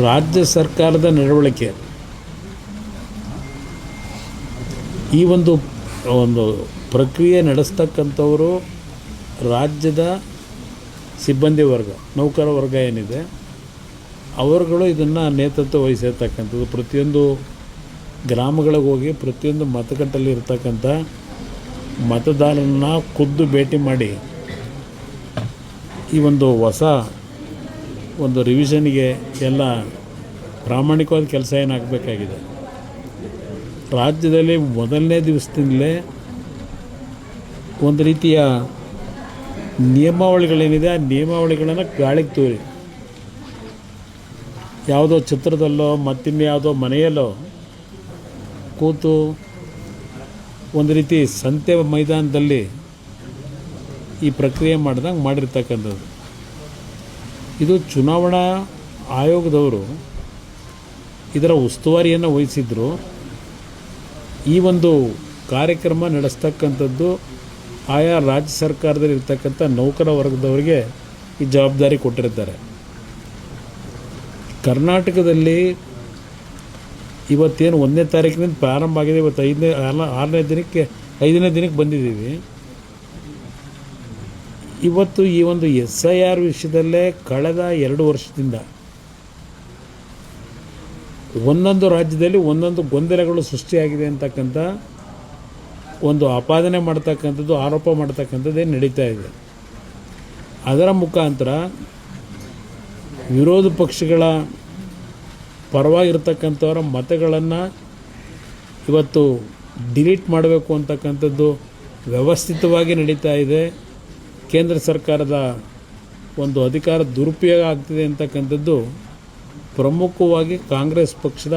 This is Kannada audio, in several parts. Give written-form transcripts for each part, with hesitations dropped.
ರಾಜ್ಯ ಸರ್ಕಾರದ ನಡವಳಿಕೆ ಈ ಒಂದು ಪ್ರಕ್ರಿಯೆ ನಡೆಸ್ತಕ್ಕಂಥವರು ರಾಜ್ಯದ ಸಿಬ್ಬಂದಿ ವರ್ಗ, ನೌಕರ ವರ್ಗ ಏನಿದೆ ಅವರುಗಳು ಇದನ್ನು ನೇತೃತ್ವ ವಹಿಸಿರ್ತಕ್ಕಂಥದ್ದು. ಪ್ರತಿಯೊಂದು ಗ್ರಾಮಗಳಿಗೆ ಹೋಗಿ ಪ್ರತಿಯೊಂದು ಮತಗಟ್ಟೆಯಲ್ಲಿ ಇರ್ತಕ್ಕಂಥ ಮತದಾರರನ್ನ ಖುದ್ದು ಭೇಟಿ ಮಾಡಿ ಈ ಒಂದು ಹೊಸ ಒಂದು ರಿವಿಷನ್ಗೆ ಎಲ್ಲ ಪ್ರಾಮಾಣಿಕವಾದ ಕೆಲಸ ಏನಾಗಬೇಕಾಗಿದೆ. ರಾಜ್ಯದಲ್ಲಿ ಮೊದಲನೇ ದಿವಸದಿಂದಲೇ ಒಂದು ರೀತಿಯ ನಿಯಮಾವಳಿಗಳೇನಿದೆ ಆ ನಿಯಮಾವಳಿಗಳನ್ನು ಗಾಳಿಗೆ ತೂರಿ ಯಾವುದೋ ಚಿತ್ರದಲ್ಲೋ ಮತ್ತಿನ್ನು ಯಾವುದೋ ಮನೆಯಲ್ಲೋ ಕೂತು ಒಂದು ರೀತಿ ಸಂತೆ ಮೈದಾನದಲ್ಲಿ ಈ ಪ್ರಕ್ರಿಯೆ ಮಾಡಿದಂಗೆ ಮಾಡಿರ್ತಕ್ಕಂಥದ್ದು. ಇದು ಚುನಾವಣಾ ಆಯೋಗದವರು ಇದರ ಉಸ್ತುವಾರಿಯನ್ನು ವಹಿಸಿದ್ರು. ಈ ಒಂದು ಕಾರ್ಯಕ್ರಮ ನಡೆಸ್ತಕ್ಕಂಥದ್ದು ಆಯಾ ರಾಜ್ಯ ಸರ್ಕಾರದಲ್ಲಿ ಇರ್ತಕ್ಕಂಥ ನೌಕರ ವರ್ಗದವರಿಗೆ ಈ ಜವಾಬ್ದಾರಿ ಕೊಟ್ಟಿರ್ತಾರೆ. ಕರ್ನಾಟಕದಲ್ಲಿ ಇವತ್ತೇನು 1ನೇ ತಾರೀಕಿನಿಂದ ಪ್ರಾರಂಭ ಆಗಿದೆ, ಇವತ್ತು 5ನೇ ದಿನಕ್ಕೆ ಬಂದಿದ್ದೀವಿ. ಇವತ್ತು ಈ ಒಂದು SIR ವಿಷಯದಲ್ಲೇ ಕಳೆದ 2 ವರ್ಷದಿಂದ ಒಂದೊಂದು ರಾಜ್ಯದಲ್ಲಿ ಒಂದೊಂದು ಗೊಂದಲಗಳು ಸೃಷ್ಟಿಯಾಗಿದೆ ಅಂತಕ್ಕಂಥ ಒಂದು ಆಪಾದನೆ ಮಾಡ್ತಕ್ಕಂಥದ್ದು, ಆರೋಪ ಮಾಡ್ತಕ್ಕಂಥದ್ದೇ ನಡೀತಾ ಇದೆ. ಅದರ ಮುಖಾಂತರ ವಿರೋಧ ಪಕ್ಷಗಳ ಪರವಾಗಿರ್ತಕ್ಕಂಥವರ ಮತಗಳನ್ನು ಇವತ್ತು ಡಿಲೀಟ್ ಮಾಡಬೇಕು ಅಂತಕ್ಕಂಥದ್ದು ವ್ಯವಸ್ಥಿತವಾಗಿ ನಡೀತಾ ಇದೆ. ಕೇಂದ್ರ ಸರ್ಕಾರದ ಒಂದು ಅಧಿಕಾರ ದುರುಪಯೋಗ ಆಗ್ತಿದೆ ಅಂತಕ್ಕಂಥದ್ದು ಪ್ರಮುಖವಾಗಿ ಕಾಂಗ್ರೆಸ್ ಪಕ್ಷದ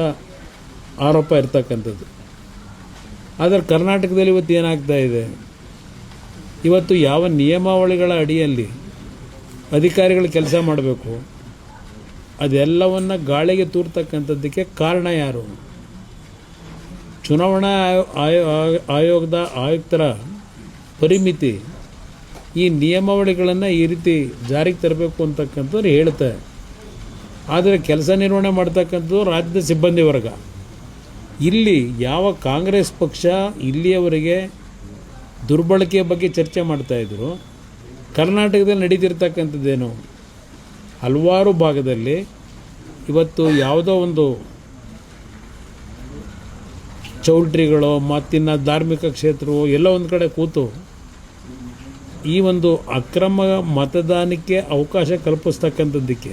ಆರೋಪ ಇರ್ತಕ್ಕಂಥದ್ದು. ಆದರೆ ಕರ್ನಾಟಕದಲ್ಲಿ ಇವತ್ತು ಏನಾಗ್ತಾ ಇದೆ, ಇವತ್ತು ಯಾವ ನಿಯಮಾವಳಿಗಳ ಅಡಿಯಲ್ಲಿ ಅಧಿಕಾರಿಗಳು ಕೆಲಸ ಮಾಡಬೇಕು ಅದೆಲ್ಲವನ್ನು ಗಾಳಿಗೆ ತೂರ್ತಕ್ಕಂಥದ್ದಕ್ಕೆ ಕಾರಣ ಯಾರು? ಚುನಾವಣಾ ಆಯೋಗದ ಆಯುಕ್ತರ ಪರಿಮಿತಿ ಈ ನಿಯಮಾವಳಿಗಳನ್ನು ಈ ರೀತಿ ಜಾರಿಗೆ ತರಬೇಕು ಅಂತಕ್ಕಂಥವ್ರು ಹೇಳ್ತಾರೆ. ಆದರೆ ಕೆಲಸ ನಿರ್ವಹಣೆ ಮಾಡ್ತಕ್ಕಂಥದ್ದು ರಾಜ್ಯದ ಸಿಬ್ಬಂದಿ ವರ್ಗ. ಇಲ್ಲಿ ಯಾವ ಕಾಂಗ್ರೆಸ್ ಪಕ್ಷ ಇಲ್ಲಿಯವರೆಗೆ ದುರ್ಬಳಕೆಯ ಬಗ್ಗೆ ಚರ್ಚೆ ಮಾಡ್ತಾಯಿದ್ರು, ಕರ್ನಾಟಕದಲ್ಲಿ ನಡೀತಿರ್ತಕ್ಕಂಥದ್ದೇನು, ಹಲವಾರು ಭಾಗದಲ್ಲಿ ಇವತ್ತು ಯಾವುದೋ ಒಂದು ಚೌಲ್ಟ್ರಿಗಳು ಮತ್ತಿನ್ನು ಧಾರ್ಮಿಕ ಕ್ಷೇತ್ರವು ಎಲ್ಲೋ ಒಂದು ಕಡೆ ಕೂತು ಈ ಒಂದು ಅಕ್ರಮ ಮತದಾನಕ್ಕೆ ಅವಕಾಶ ಕಲ್ಪಿಸ್ತಕ್ಕಂಥದ್ದಕ್ಕೆ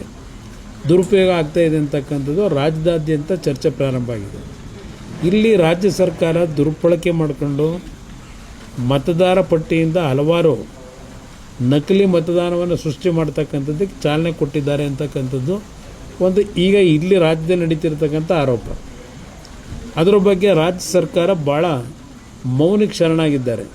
ದುರುಪಯೋಗ ಆಗ್ತಾಯಿದೆ ಅಂತಕ್ಕಂಥದ್ದು ರಾಜ್ಯದಾದ್ಯಂತ ಚರ್ಚೆ ಪ್ರಾರಂಭ ಆಗಿದೆ. ಇಲ್ಲಿ ರಾಜ್ಯ ಸರ್ಕಾರ ದುರ್ಬಳಕೆ ಮಾಡಿಕೊಂಡು ಮತದಾರ ಪಟ್ಟಿಯಿಂದ ಹಲವಾರು ನಕಲಿ ಮತದಾನವನ್ನು ಸೃಷ್ಟಿ ಮಾಡ್ತಕ್ಕಂಥದ್ದಕ್ಕೆ ಚಾಲನೆ ಕೊಟ್ಟಿದ್ದಾರೆ ಅಂತಕ್ಕಂಥದ್ದು ಒಂದು ಈಗ ಇಲ್ಲಿ ರಾಜ್ಯದಲ್ಲಿ ನಡೀತಿರ್ತಕ್ಕಂಥ ಆರೋಪ. ಅದರ ಬಗ್ಗೆ ರಾಜ್ಯ ಸರ್ಕಾರ ಭಾಳ ಮೌನಿಗೆ ಶರಣಾಗಿದ್ದಾರೆ.